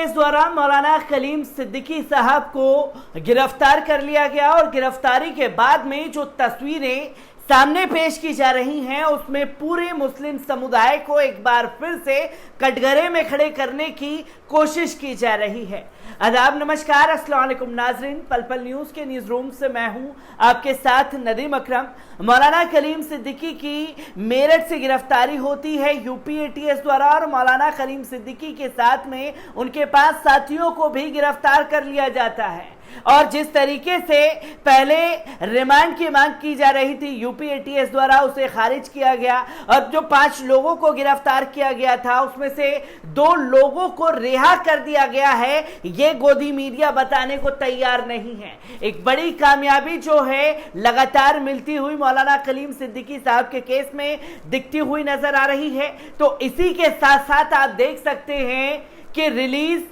ATS द्वारा मौलाना कलीम सिद्दीकी साहब को गिरफ्तार कर लिया गया और गिरफ्तारी के बाद में जो तस्वीरें सामने पेश की जा रही हैं उसमें पूरे मुस्लिम समुदाय को एक बार फिर से कटघरे में खड़े करने की कोशिश की जा रही है। आदाब, नमस्कार, अस्सलाम वालेकुम नाजरीन। पल पल न्यूज के न्यूज रूम से मैं हूं आपके साथ नदीम अकरम। मौलाना कलीम सिद्दीकी की मेरठ से गिरफ्तारी होती है यूपी एटीएस द्वारा और मौलाना कलीम सिद्दीकी के साथ में उनके 5 साथियों को भी गिरफ्तार कर लिया जाता है। और जिस तरीके से पहले रिमांड की मांग की जा रही थी यूपी एटीएस द्वारा, उसे खारिज किया गया और जो 5 लोगों को गिरफ्तार किया गया था उसमें से 2 लोगों को रिहा कर दिया गया है। ये गोदी मीडिया बताने को तैयार नहीं है। एक बड़ी कामयाबी जो है लगातार मिलती हुई मौलाना कलीम सिद्दीकी साहब के केस में दिखती हुई नजर आ रही है। तो इसी के साथ साथ आप देख सकते हैं कि रिलीज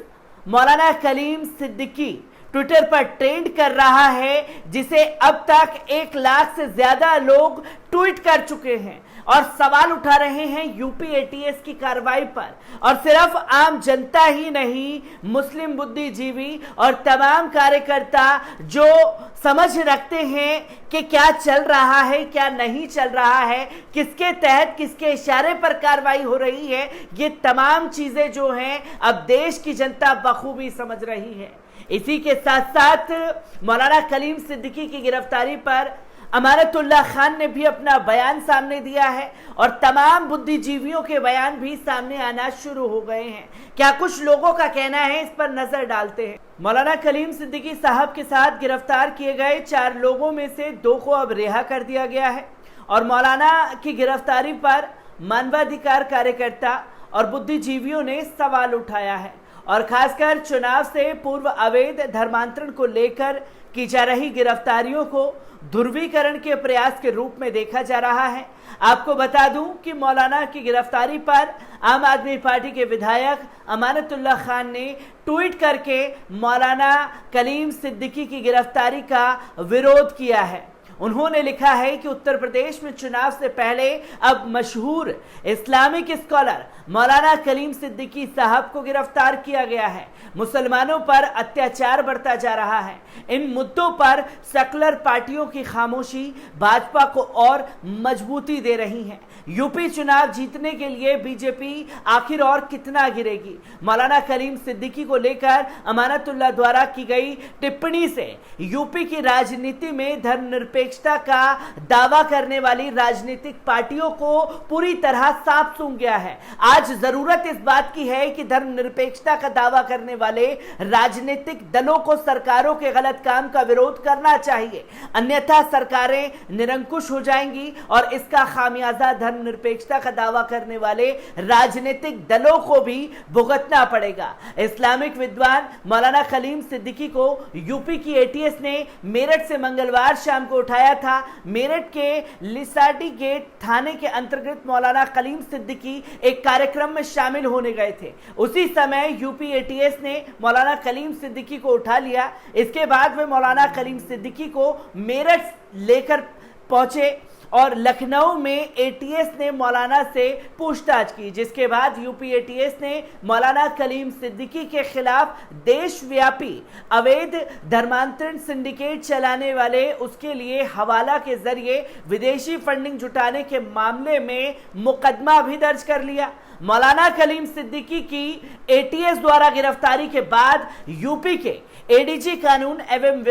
मौलाना कलीम सिद्दीकी ट्विटर पर ट्रेंड कर रहा है, जिसे अब तक 1 लाख से ज्यादा लोग ट्वीट कर चुके हैं और सवाल उठा रहे हैं यूपी एटीएस की कार्रवाई पर। और सिर्फ आम जनता ही नहीं, मुस्लिम बुद्धिजीवी और तमाम कार्यकर्ता जो समझ रखते हैं कि क्या चल रहा है, क्या नहीं चल रहा है, किसके तहत किसके इशारे पर कार्रवाई हो रही है, ये तमाम चीजें जो हैं अब देश की जनता बखूबी समझ रही है। इसी के साथ साथ मौलाना कलीम सिद्दीकी की गिरफ्तारी पर अमानतुल्लाह खान ने भी अपना बयान सामने दिया है और तमाम बुद्धिजीवियों के बयान भी सामने आना शुरू हो गए हैं। क्या कुछ लोगों का कहना है, इस पर नजर डालते हैं। मौलाना कलीम सिद्दीकी साहब के साथ गिरफ्तार किए गए 4 लोगों में से 2 को अब रिहा कर दिया गया है और मौलाना की गिरफ्तारी पर मानवाधिकार कार्यकर्ता और बुद्धिजीवियों ने सवाल उठाया है और खासकर चुनाव से पूर्व अवैध धर्मांतरण को लेकर की जा रही गिरफ्तारियों को ध्रुवीकरण के प्रयास के रूप में देखा जा रहा है। आपको बता दूं कि मौलाना की गिरफ्तारी पर आम आदमी पार्टी के विधायक अमानतुल्लाह खान ने ट्वीट करके मौलाना कलीम सिद्दीकी की गिरफ्तारी का विरोध किया है। उन्होंने लिखा है कि उत्तर प्रदेश में चुनाव से पहले अब मशहूर इस्लामिक स्कॉलर मौलाना कलीम सिद्दीकी साहब को गिरफ्तार किया गया है। मुसलमानों पर अत्याचार बढ़ता जा रहा है। इन मुद्दों पर सेकुलर पार्टियों की खामोशी भाजपा को और मजबूती दे रही है। यूपी चुनाव जीतने के लिए बीजेपी आखिर और कितना गिरेगी? मौलाना कलीम सिद्दीकी को लेकर अमानतुल्लाह द्वारा की गई टिप्पणी से यूपी की राजनीति में धर्मनिरपेक्षता का दावा करने वाली राजनीतिक पार्टियों को पूरी तरह सांप सूंघ गया है। आज जरूरत इस बात की है कि धर्मनिरपेक्षता का दावा करने वाले राजनीतिक दलों को सरकारों के गलत काम का विरोध करना चाहिए, अन्यथा सरकारें निरंकुश हो जाएंगी और इसका खामियाजा धर्मनिरपेक्षता का दावा करने वाले राजनीतिक दलों को भी भुगतना पड़ेगा। इस्लामिक विद्वान मौलाना कलीम सिद्दीकी को यूपी की एटीएस ने मेरठ से मंगलवार शाम को उठाया था। मेरठ के लिसाडी गेट थाने के अंतर्गत मौलाना कलीम सिद्दीकी एक कार्यक्रम में शामिल होने गए थे। उसी समय यूपी एटीएस ने मौलाना कलीम सिद्दीकी को उठा लिया। इसके बाद वे मौलाना कलीम सिद्दीकी को मेरठ लेकर पहुंचे और लखनऊ में एटीएस ने मौलाना से पूछताछ की, जिसके बाद यूपी एटीएस ने मौलाना कलीम सिद्दीकी के खिलाफ देशव्यापी अवैध धर्मांतरण सिंडिकेट चलाने वाले उसके लिए हवाला के जरिए विदेशी फंडिंग जुटाने के मामले में मुकदमा भी दर्ज कर लिया। मौलाना कलीम सिद्दीकी की एटीएस द्वारा गिरफ्तारी के बाद यूपी के एडीजी कानून एवं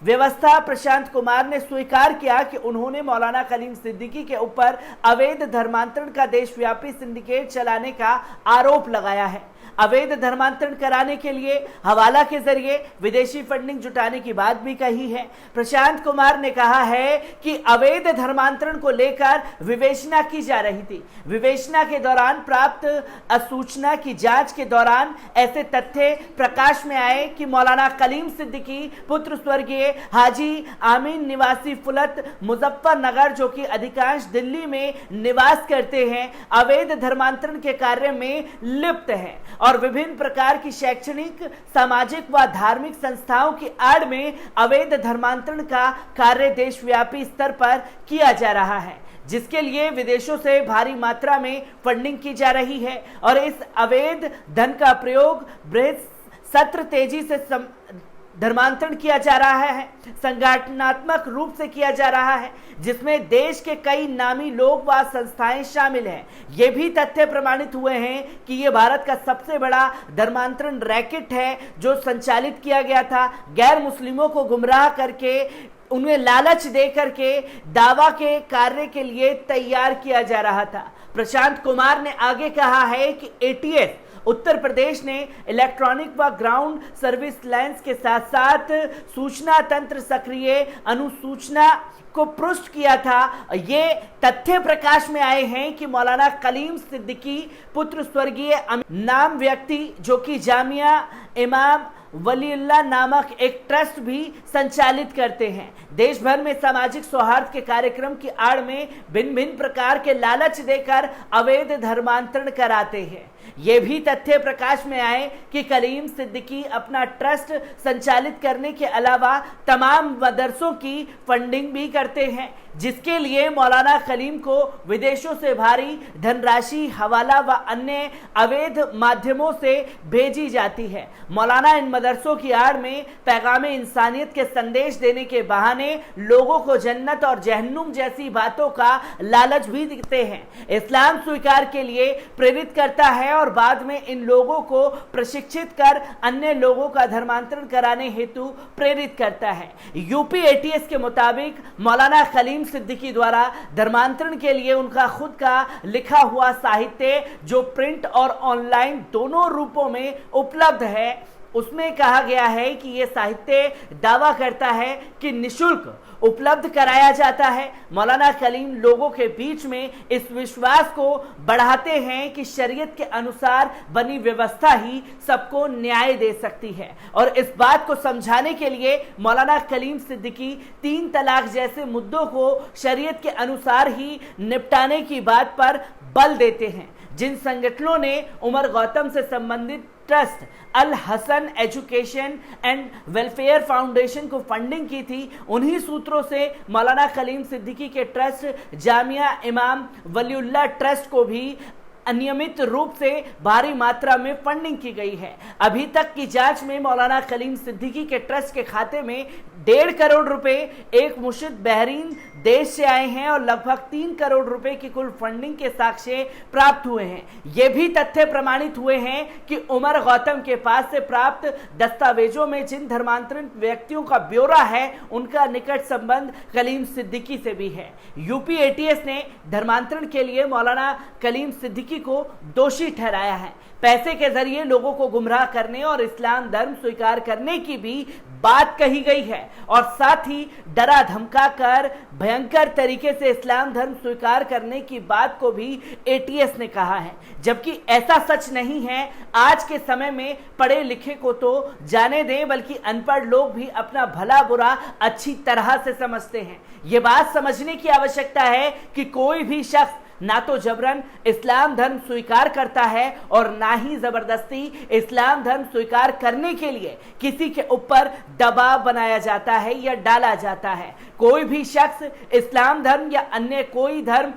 व्यवस्था प्रशांत कुमार ने स्वीकार किया कि उन्होंने मौलाना कलीम सिद्दीकी के ऊपर अवैध धर्मांतरण का देशव्यापी सिंडिकेट चलाने का आरोप लगाया है। अवैध धर्मांतरण कराने के लिए हवाला के जरिए विदेशी फंडिंग जुटाने की बात भी कही है। प्रशांत कुमार ने कहा है कि अवैध धर्मांतरण को लेकर विवेचना की जा रही थी। विवेचना के दौरान प्राप्त सूचना की जांच के दौरान ऐसे तथ्य प्रकाश में आए कि मौलाना कलीम सिद्दीकी पुत्र स्वर्गीय हाजी आमीन निवासी फुलत मुजफ्फरनगर, जो कि अधिकांश दिल्ली में निवास करते हैं, अवैध धर्मांतरण के कार्य में लिप्त हैं और विभिन्न प्रकार की शैक्षणिक, सामाजिक व धार्मिक संस्थाओं की आड़ में अवैध धर्मांतरण का कार्य देशव्यापी स्तर पर किया जा रहा है, जिसके लिए विदेशों से भारी मात्रा में फंडिंग की जा रही है और इस अवैध धन का प्रयोग बृहत सत्र तेजी से धर्मांतरण किया जा रहा है, संगठनात्मक रूप से किया जा रहा है, जिसमें देश के कई नामी लोग व संस्थाएं शामिल हैं। ये भी तथ्य प्रमाणित हुए हैं कि ये भारत का सबसे बड़ा धर्मांतरण रैकेट है जो संचालित किया गया था। गैर मुस्लिमों को गुमराह करके, उन्हें लालच दे करके दावा के कार्य के लिए तैयार किया जा रहा था। प्रशांत कुमार ने आगे कहा है कि एटीएस उत्तर प्रदेश ने इलेक्ट्रॉनिक व ग्राउंड सर्विस लाइन्स के साथ साथ सूचना तंत्र सक्रिय अनुसूचना को पृष्ठ किया था। ये तथ्य प्रकाश में आए हैं कि मौलाना कलीम सिद्दीकी पुत्र स्वर्गीय नाम व्यक्ति जो कि जामिया इमाम वलीउल्लाह नामक एक ट्रस्ट भी संचालित करते हैं, देश भर में सामाजिक सौहार्द के कार्यक्रम की आड़ में भिन्न भिन्न प्रकार के लालच देकर अवैध धर्मांतरण कराते हैं। ये भी तथ्य प्रकाश में आए कि कलीम सिद्दीकी अपना ट्रस्ट संचालित करने के अलावा तमाम मदरसों की फंडिंग भी करते हैं, जिसके लिए मौलाना कलीम को विदेशों से भारी धनराशि हवाला व अन्य अवैध माध्यमों से भेजी जाती है। मौलाना इन मदरसों की आड़ में पैगामे इंसानियत के संदेश देने के बहाने लोगों को जन्नत और जहन्नुम जैसी बातों का लालच भी देते हैं, इस्लाम स्वीकार के लिए प्रेरित करता है और बाद में इन लोगों को प्रशिक्षित कर अन्य लोगों का धर्मांतरण कराने हेतु प्रेरित करता है। यूपी एटीएस के मुताबिक मौलाना कलीम सिद्दीकी द्वारा धर्मांतरण के लिए उनका खुद का लिखा हुआ साहित्य जो प्रिंट और ऑनलाइन दोनों रूपों में उपलब्ध है, उसमें कहा गया है कि यह साहित्य दावा करता है कि निःशुल्क उपलब्ध कराया जाता है। मौलाना कलीम लोगों के बीच में इस विश्वास को बढ़ाते हैं कि शरीयत के अनुसार बनी व्यवस्था ही सबको न्याय दे सकती है, और इस बात को समझाने के लिए मौलाना कलीम सिद्दीकी 3 तलाक जैसे मुद्दों को शरीयत के अनुसार ही निपटाने की बात पर बल देते हैं। जिन संगठनों ने उमर गौतम से संबंधित trust Al Hasan Education and Welfare Foundation को फंडिंग की थी, उन्हीं सूत्रों से मौलाना कलीम सिद्दीकी के ट्रस्ट जामिया इमाम वलीउल्लाह ट्रस्ट को भी अनियमित रूप से भारी मात्रा में फंडिंग की गई है। अभी तक की जांच में मौलाना कलीम सिद्दीकी के ट्रस्ट के खाते में 1.5 करोड़ रुपए एक मुर्शिद बहरीन देश से आए हैं और लगभग 3 करोड़ रुपए की कुल फंडिंग के साक्ष्य प्राप्त हुए हैं। ये भी तथ्य प्रमाणित हुए हैं कि उमर गौतम के पास से प्राप्त दस्तावेजों में जिन धर्मांतरित व्यक्तियों का ब्यौरा है, उनका निकट संबंध कलीम सिद्दीकी से भी है। यूपी एटीएस ने धर्मांतरण के लिए मौलाना कलीम सिद्दीकी को दोषी ठहराया है। पैसे के जरिए लोगों को गुमराह करने और इस्लाम धर्म स्वीकार करने की भी बात कही गई है, और साथ ही डरा धमका कर भयंकर तरीके से इस्लाम धर्म स्वीकार करने की बात को भी एटीएस ने कहा है, जबकि ऐसा सच नहीं है। आज के समय में पढ़े लिखे को तो जाने दें, बल्कि अनपढ़ लोग भी अपना भला बुरा अच्छी तरह से समझते हैं। ये बात समझने की आवश्यकता है कि कोई भी शख्स ना तो जबरन इस्लाम धर्म स्वीकार करता है और ना ही जबरदस्ती इस्लाम धर्म स्वीकार करने के लिए किसी के ऊपर दबाव बनाया जाता है या डाला जाता है। कोई भी शख्स इस्लाम धर्म या अन्य कोई धर्म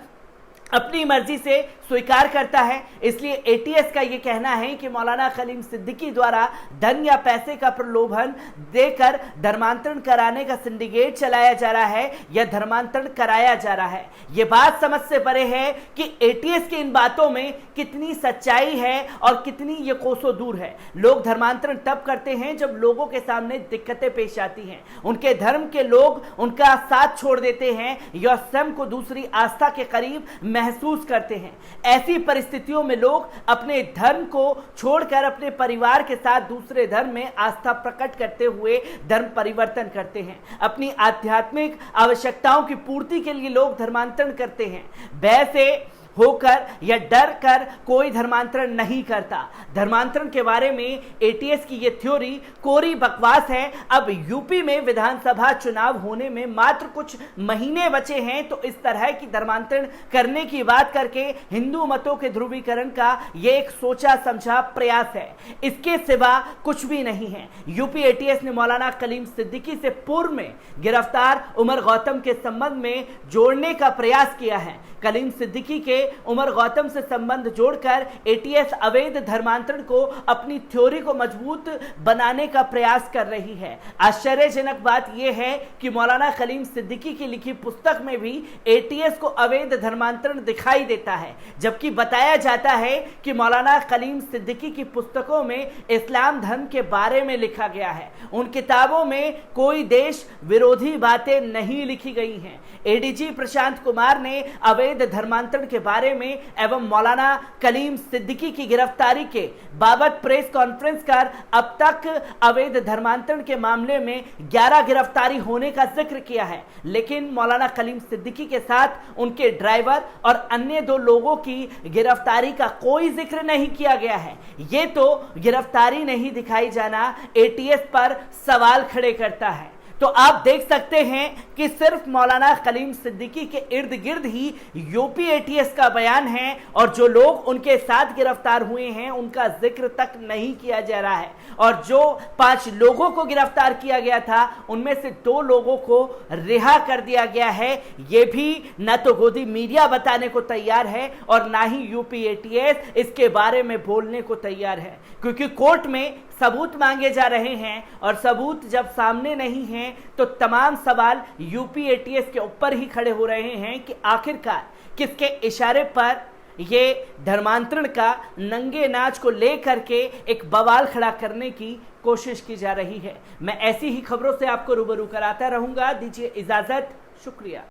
अपनी मर्जी से स्वीकार करता है। इसलिए एटीएस का यह कहना है कि मौलाना कलीम सिद्दीकी द्वारा धन या पैसे का प्रलोभन देकर धर्मांतरण कराने का सिंडिकेट चलाया जा रहा है या धर्मांतरण कराया जा रहा है। यह बात समझ से परे है कि एटीएस की इन बातों में कितनी सच्चाई है और कितनी ये कोसों दूर है। लोग धर्मांतरण तब करते हैं जब लोगों के सामने दिक्कतें पेश आती हैं, उनके धर्म के लोग उनका साथ छोड़ देते हैं या स्वयं को दूसरी आस्था के करीब महसूस करते हैं। ऐसी परिस्थितियों में लोग अपने धर्म को छोड़कर अपने परिवार के साथ दूसरे धर्म में आस्था प्रकट करते हुए धर्म परिवर्तन करते हैं। अपनी आध्यात्मिक आवश्यकताओं की पूर्ति के लिए लोग धर्मांतरण करते हैं। भय से होकर या डर कर कोई धर्मांतरण नहीं करता। धर्मांतरण के बारे में एटीएस की यह थ्योरी कोरी बकवास है। अब यूपी में विधानसभा चुनाव होने में मात्र कुछ महीने बचे हैं, तो इस तरह की धर्मांतरण करने की बात करके हिंदू मतों के ध्रुवीकरण का यह एक सोचा समझा प्रयास है, इसके सिवा कुछ भी नहीं है। यूपी एटीएस ने मौलाना कलीम सिद्दीकी से पूर्व में गिरफ्तार उमर गौतम के संबंध में जोड़ने का प्रयास किया है। कलीम सिद्दीकी के उमर गौतम से संबंध जोड़कर एटीएस अवैध धर्मांतरण को अपनी थ्योरी को मजबूत बनाने का प्रयास कर रही है। आश्चर्यजनक बात यह है कि मौलाना कलीम सिद्दीकी की लिखी पुस्तक में भी एटीएस को अवैध धर्मांतरण दिखाई देता है, जबकि बताया जाता है कि मौलाना कलीम सिद्दीकी की पुस्तकों में इस्लाम धर्म के बारे में लिखा गया है। उन किताबों में कोई देश विरोधी बातें नहीं लिखी गई हैं। एडीजी प्रशांत कुमार ने अवैध धर्मांतरण के बारे में एवं मौलाना कलीम सिद्दीकी की गिरफ्तारी के बाबत प्रेस कॉन्फ्रेंस कर अब तक अवैध धर्मांतरण के मामले में 11 गिरफ्तारी होने का जिक्र किया है, लेकिन मौलाना कलीम सिद्दीकी के साथ उनके ड्राइवर और अन्य 2 लोगों की गिरफ्तारी का कोई जिक्र नहीं किया गया है। ये तो गिरफ्तारी नहीं दिखाई जाना एटीएस पर सवाल खड़े करता है। तो आप देख सकते हैं कि सिर्फ मौलाना कलीम सिद्दीकी के इर्द गिर्द ही यूपी एटीएस का बयान है और जो लोग उनके साथ गिरफ्तार हुए हैं उनका जिक्र तक नहीं किया जा रहा है। और जो 5 लोगों को गिरफ्तार किया गया था उनमें से 2 लोगों को रिहा कर दिया गया है। ये भी न तो गोदी मीडिया बताने को तैयार है और ना ही यूपी एटीएस इसके बारे में बोलने को तैयार है, क्योंकि कोर्ट में सबूत मांगे जा रहे हैं और सबूत जब सामने नहीं हैं तो तमाम सवाल यूपी एटीएस के ऊपर ही खड़े हो रहे हैं कि आखिरकार किसके इशारे पर ये धर्मांतरण का नंगे नाच को लेकर के एक बवाल खड़ा करने की कोशिश की जा रही है। मैं ऐसी ही खबरों से आपको रूबरू कराता रहूंगा। दीजिए इजाजत, शुक्रिया।